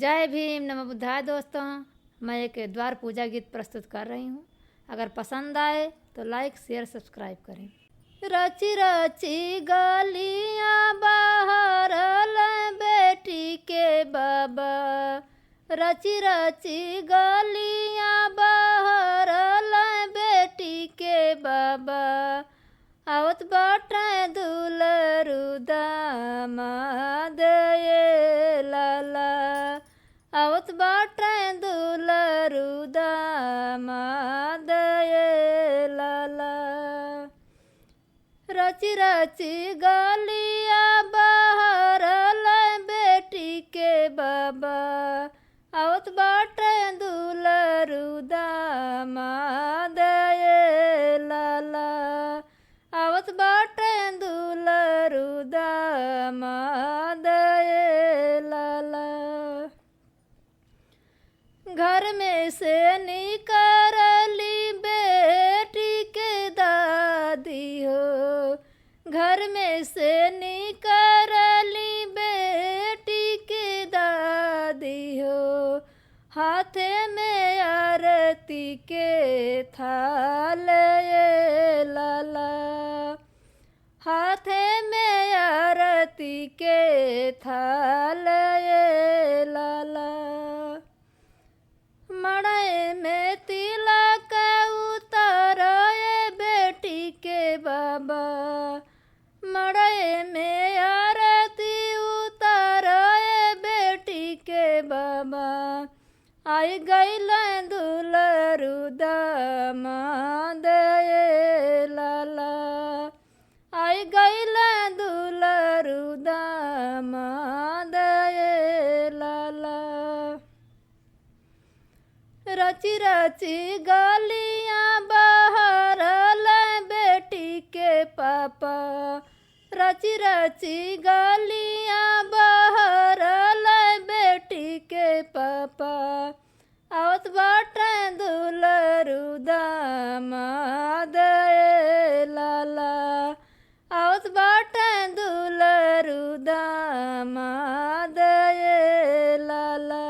जय भीम नमः बुद्धाय दोस्तों। मैं एक द्वार पूजा गीत प्रस्तुत कर रही हूँ। अगर पसंद आए तो लाइक शेयर सब्सक्राइब करें। रची रची गलियाँ बाहर बेटी के बाबा, रची रची गलियाँ बाहर बेटी के बाबा, आवत बाटे दुलरू दामाद ये लाला, आवत बाटे दुलरू दामाद ये लाला। रची रची गलिया बाहर बेटी के बाबा, आवत बाटे दुलरू दामाद ये लाला, आवत बाटे दुलरू दामाद ये लाला। घर में से निकली बेटी के दादी हो, घर में से निकली बेटी के दादी हो, हाथे में आरती के थाल ये लाला, हाथे में आरती के थाल ये लाला। मड़ई में तिलक उतारो ये बेटी के बाबा, मड़ई में आरती उतारो ये बेटी के बाबा, आई गईल दुलरू दामाद ये लाला, आई गईल दुलरू दामाद ये लाला। रची रची गलियाँ बाहर बेटी के पापा, रची रची गलियाँ बाहर बेटी के पापा, आवत बाटे दुलरू दामाद ये लाला, आवत बाटे दुलरू दामाद ये लाला।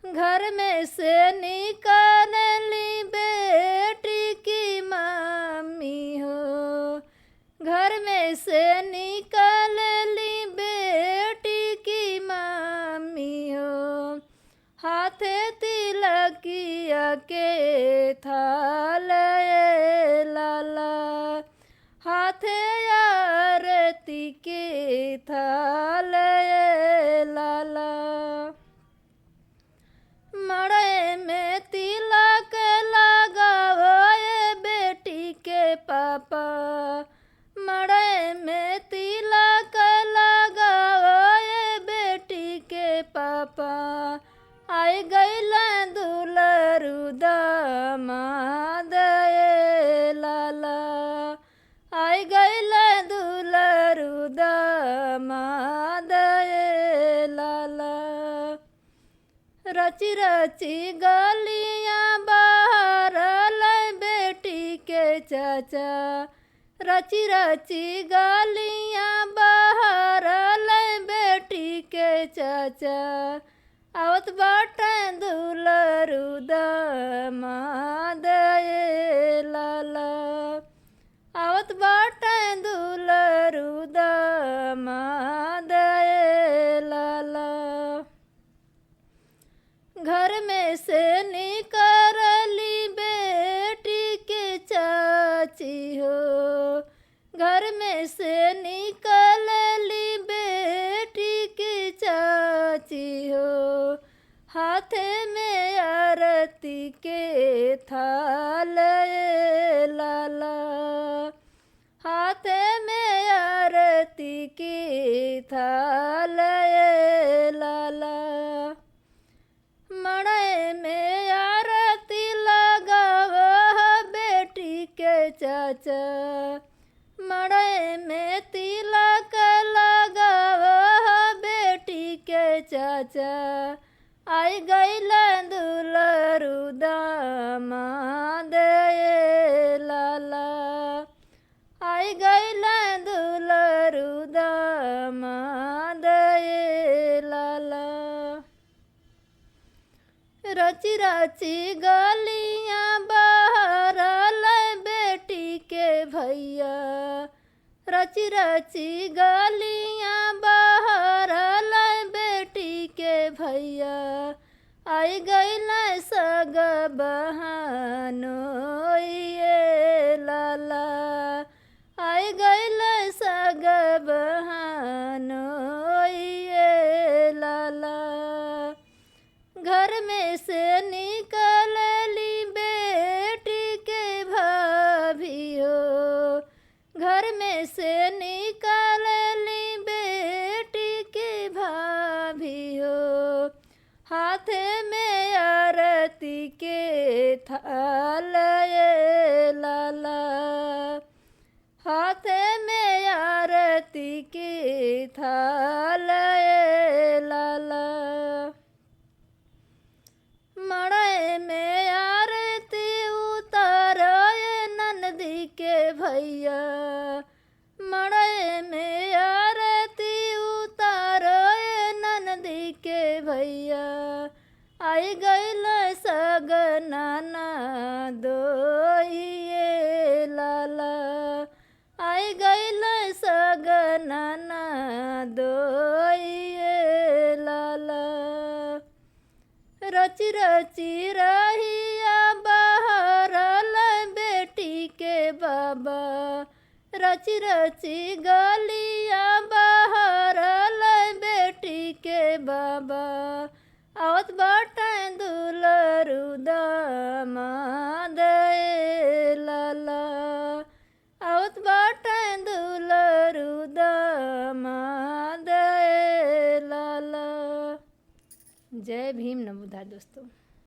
घर में से निकली बेटी की मम्मी हो, घर में से निकली बेटी की मम्मी हो, हाथे तिलकिया के थाल ये लाला, हाथे आरती के थाल ये लाला। मड़ई में तिलक लगावो ये बेटी के पापा, मड़ई में तिलक लगावो ये बेटी के पापा, आई गईल दुलरू दामाद ये लाला, आई गईल दुलरू दामाद ये लाला। रची रची गलियाँ बाहर बेटी के चाचा, रची रची गलियाँ बाहर बेटी के चाचा, आवत बाटे दुलरू दामाद ये लाला, आवत बाटे दुलरू दामाद ये लाला। घर में से निकली बेटी के चाची हो, घर में से निकली बेटी की चाची हो, हाथे में आरती के थाल ये लाला, हाथे में आरती के थाल ये लाला। मड़ई में आरती लगावो बेटी के चाचा, मड़ई में तिलक लगावो बेटी के चाचा, आई गईल दुलरू दामाद ये लाला, आई गईल दुलरू दामाद ये लाला। रची रची गलियां बहरल बेटी के भैया, रची रची गलियां बहरल बेटी के भैया, आई गईल सग बहनोइए लाला, आई गईल सग बहनोइए लाला। घर में से निकलली बेटी के भाभियो, घर में से निकलली बेटी के भाभियो, हाथे में आरती के थाल ये लाला, हाथे में आरती के थाल ये लाला। मड़ई में आरती उतारे नंदी के भैया, मड़ई में आरती उतारे नंदी के भैया, आई गईल सगना दोइए लाला, आई गईल सगना दोइए लाला। रची रची रहिया बहरल बेटी के बाबा, रची रची गलिया बहरल बेटी के बाबा, आवत बाटे दुलरू दामाद ए लाला, आवत बाटे दुलरू दामाद ए लाला। जय भीम नमो बुद्धाय दोस्तों।